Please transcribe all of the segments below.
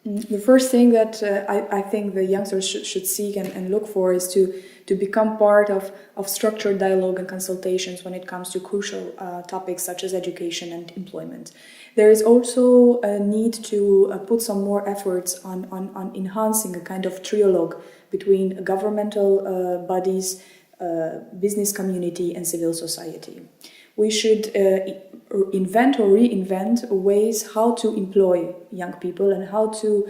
The first thing that I think the youngsters should seek and look for is to become part of structured dialogue and consultations when it comes to crucial topics such as education and employment. There is also a need to put some more efforts on enhancing a kind of trialogue between governmental bodies, business community and civil society. We should invent or reinvent ways how to employ young people and how to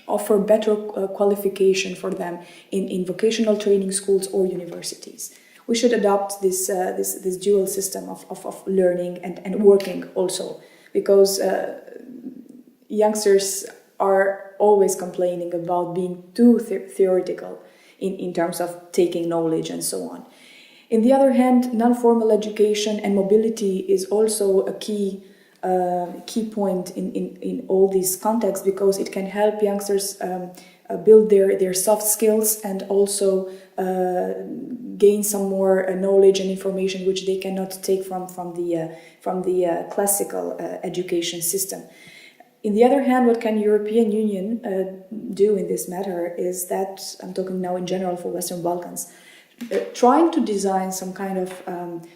offer better qualification for them in vocational training schools or universities. We should adopt this dual system of learning and working also, because youngsters are always complaining about being too theoretical in terms of taking knowledge and so on. On the other hand, non-formal education and mobility is also a key point in all these contexts, because it can help youngsters build their soft skills and also gain some more knowledge and information which they cannot take from the classical education system. On the other hand, what can European Union do in this matter is that, I'm talking now in general for Western Balkans, trying to design some kind of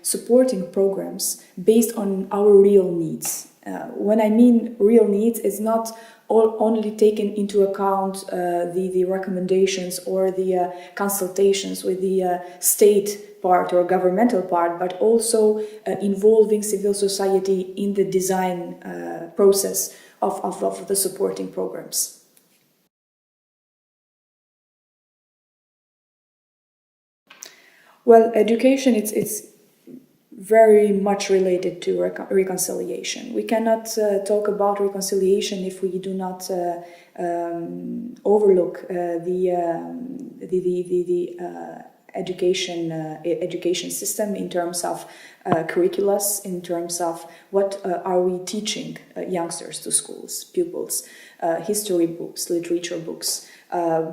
supporting programs based on our real needs. When I mean real needs, it's not only taken into account the recommendations or the consultations with the state part or governmental part, but also involving civil society in the design process of the supporting programs. Well, education, it's very much related to reconciliation. We cannot talk about reconciliation if we do not overlook the education system in terms of curriculums, in terms of what are we teaching youngsters to schools, pupils, history books, literature books,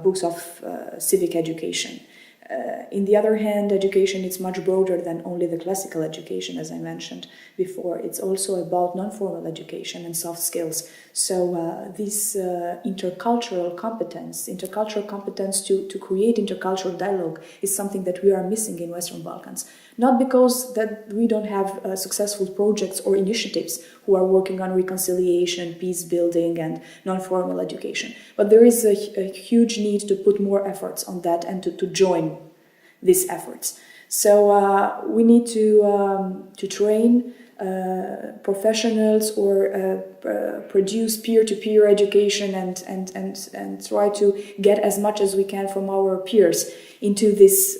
books of civic education. On the other hand, education is much broader than only the classical education, as I mentioned before. It's also about non-formal education and soft skills. So this intercultural competence to create intercultural dialogue is something that we are missing in Western Balkans. Not because that we don't have successful projects or initiatives who are working on reconciliation, peace building and non-formal education, but there is a huge need to put more efforts on that and to join these efforts. So we need to train professionals or produce peer-to-peer education and try to get as much as we can from our peers into these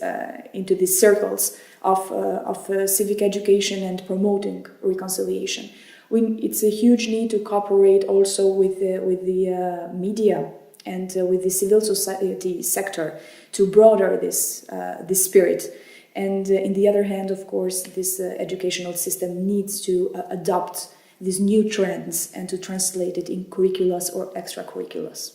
circles of civic education and promoting reconciliation. It's a huge need to cooperate also with the media and with the civil society sector to broaden this spirit. And on the other hand, of course, this educational system needs to adopt these new trends and to translate it in curriculums or extracurriculums.